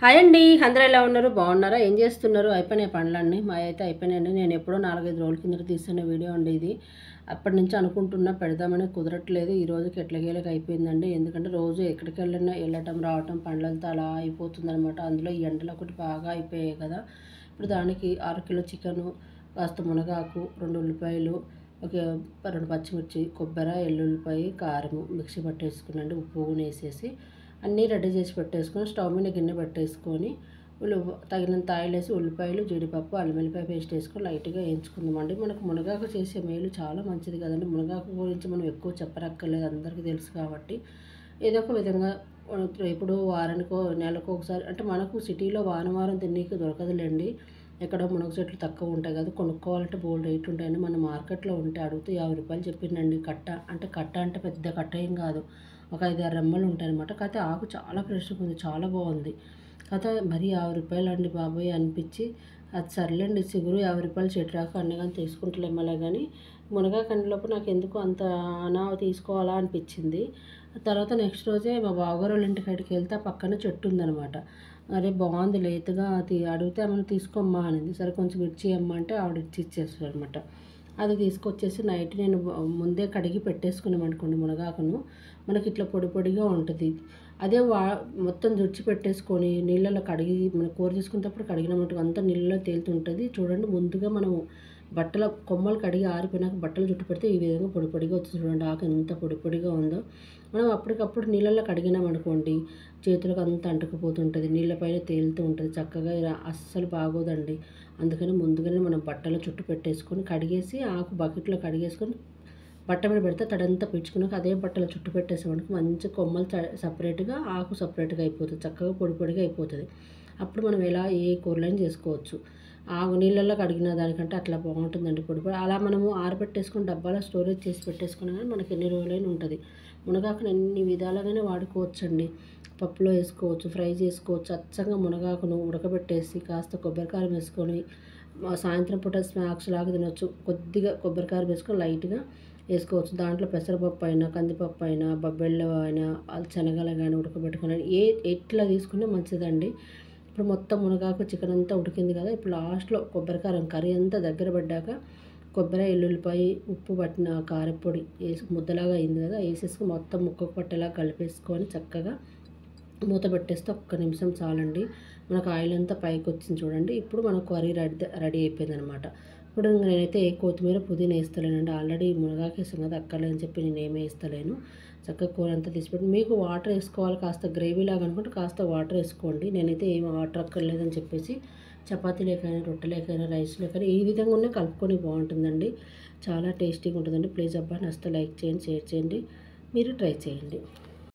Hi అండి, అందరూ ఎలా ఉన్నారు? బాగున్నారా? ఏం చేస్తున్నారు? అయిపోయినాయి పనులన్నీ. మా అయితే అయిపోయినాయండి. నేను ఎప్పుడో 4-5 రోజుల కిందట తీసిన వీడియో అండి ఇది. అప్పటి నుంచి అనుకుంటున్నా పెడదామని కుదరట్లేదు. ఈ రోజుకి ఎట్లాగేలాగా అయిపోయిందండి. ఎందుకంటే రోజు ఎక్కడికి వెళ్ళటం రావటం పనులతో అలా అయిపోతుందనమాట. అందులో ఈ ఎండలు ఒకటి బాగా అయిపోయాయి కదా. ఇప్పుడు దానికి 6 కిలో చికెను, కాస్త మునగాకు, 2 ఉల్లిపాయలు, ఒక 2 పచ్చిమిర్చి, కొబ్బరి, ఎల్లుల్లిపాయ, కారము మిక్సీ పట్టేసుకున్నాండి. ఉప్పు వేసేసి అన్నీ రెడీ చేసి పెట్టేసుకొని స్టవ్ మీద గిన్నె పెట్టేసుకొని తగినంత ఆయిల్ వేసి ఉల్లిపాయలు, జీడిపప్పు, అల్లం వెల్లిపాయ పేస్ట్ వేసుకొని లైట్గా వేయించుకుందామండి. మనకు మునగాకు చేసే మేలు చాలా మంచిది కదండి. మునగాకు గురించి మనం ఎక్కువ చెప్పనక్కర్లేదు, అందరికీ తెలుసు కాబట్టి ఏదో ఒక విధంగా ఇప్పుడు వారానికో నెలకో ఒకసారి అంటే మనకు సిటీలో వారం తిన్నీకి దొరకదులేండి. ఎక్కడో మునగ చెట్లు తక్కువ ఉంటాయి కదా, కొనుక్కోవాలంటే బోల్డ్ రేట్ ఉంటాయని మన మార్కెట్లో ఉంటే అడిగితే 50 రూపాయలు చెప్పిందండి కట్ట అంటే పెద్ద కట్ట ఏం కాదు, ఒక 5-6 రెమ్మలు ఉంటాయన్నమాట. కాకపోతే ఆకు చాలా ఫ్రెష్గా ఉంది, చాలా బాగుంది. కాకపోతే మరీ 50 రూపాయలు అండి బాబోయ్ అనిపించి అది సర్లేండి, చిగురు 50 రూపాయలు చెట్రాకు అన్నీ కానీ తీసుకుంటలేమలా. కానీ మునగా కండిలోపు నాకు ఎందుకు అంత తీసుకోవాలా అనిపించింది. తర్వాత నెక్స్ట్ రోజే మా బావగారు వాళ్ళ ఇంటికాడికి వెళ్తే పక్కన చెట్టు ఉందనమాట. అరే బాగుంది లేతగా, అడిగితే ఏమైనా తీసుకోమ్మా అనింది. సరే కొంచెం మిర్చి అమ్మ అంటే ఆవిడ ఇచ్చేస్తారు అనమాట. అది తీసుకొచ్చేసి నైట్ నేను ముందే కడిగి పెట్టేసుకున్నామనుకోండి మునగాకును, మనకి ఇట్లా పొడి పొడిగా ఉంటుంది. అదే మొత్తం రుచి పెట్టేసుకొని నీళ్ళలో కడిగి మన కూర తీసుకునేటప్పుడు కడిగినప్పుడు అంతా నీళ్ళలో తేలుతుంటుంది. చూడండి, ముందుగా మనం బట్టల కొమ్మలు కడిగి ఆరిపోయినాక బట్టలు చుట్టు పెడితే ఈ విధంగా పొడి పొడిగా వచ్చింది. చూడండి ఆకు ఎంత పొడి పొడిగా ఉందో. మనం అప్పటికప్పుడు నీళ్ళల్లో కడిగినామనుకోండి చేతులకు అంతా అంటుకుపోతుంటుంది, నీళ్ళపైన తేలుతూ ఉంటుంది, చక్కగా అస్సలు బాగోదండి. అందుకని ముందుగానే మనం బట్టలు చుట్టు పెట్టేసుకొని కడిగేసి ఆకు బకెట్లో కడిగేసుకొని బట్ట మీద పెడితే తడంతా పీల్చుకున్నాక అదే బట్టలు చుట్టు పెట్టేసామనుకో మంచి కొమ్మలు సపరేట్గా ఆకు సపరేట్గా అయిపోతుంది, చక్కగా పొడి పొడిగా అయిపోతుంది. అప్పుడు మనం ఎలా ఏ కూరలైనా చేసుకోవచ్చు. ఆకు నీళ్ళల్లో కడిగిన దానికంటే అట్లా బాగుంటుందండి పొడి పొడి. అలా మనము ఆరబెట్టేసుకొని డబ్బాలో స్టోరేజ్ చేసి పెట్టేసుకున్నా కానీ మనకి ఎన్ని రోజులైనా ఉంటుంది. మునగాకుని ఎన్ని విధాలుగానే వాడుకోవచ్చండి. పప్పులో వేసుకోవచ్చు, ఫ్రై చేసుకోవచ్చు. అచ్చంగా మునగాకును ఉడకబెట్టేసి కాస్త కొబ్బరికారం వేసుకొని సాయంత్రం పూట స్నాక్స్ లాగా తినొచ్చు. కొద్దిగా కొబ్బరికారం వేసుకొని లైట్గా వేసుకోవచ్చు. దాంట్లో పెసరపప్పు అయినా, కందిపప్పు అయినా, బొబ్బెళ్ళు అయినా, శనగలు కానీ ఉడకబెట్టుకుని ఎట్లా తీసుకున్నా మంచిదండి. ఇప్పుడు మొత్తం మునగాకు చికెన్ అంతా ఉడికింది కదా, ఇప్పుడు లాస్ట్లో కొబ్బరికారం కర్రీ అంతా దగ్గర పడ్డాక కొబ్బరి, ఎల్లుల్లిపాయ, ఉప్పు పట్టిన కారపొడి వేసి ముద్దలాగా అయింది కదా, వేసేసుకుని మొత్తం ముక్కకు పట్టేలా కలిపేసుకొని చక్కగా మూత పెట్టేస్తే ఒక్క నిమిషం చాలండి. మనకు ఆయిల్ అంతా పైకి వచ్చింది చూడండి. ఇప్పుడు మనకు కర్రీ రెడీ అయిపోయింది అనమాట. ఇప్పుడు నేనైతే ఏ కొత్తిమీర పుదీనా వేస్తలేనండి, ఆల్రెడీ మునగాకు వేసాం కదా అక్కర్లేదని చెప్పి నేను ఏమీ వేస్తలేను. చక్కగా కూర అంతా తీసిపెట్టి మీకు వాటర్ వేసుకోవాలి, కాస్త గ్రేవీ లాగా అనుకుంటే కాస్త వాటర్ వేసుకోండి. నేనైతే ఏం వాటర్ అక్కర్లేదని చెప్పేసి చపాతీ లేకైనా, రొట్టె లేకైనా, రైస్ లేకైనా ఈ విధంగా ఉన్న కలుపుకొని బాగుంటుందండి. చాలా టేస్టీగా ఉంటుందండి. ప్లీజ్ అబ్బా నచ్చితే లైక్ చేయండి, షేర్ చేయండి, మీరు ట్రై చేయండి.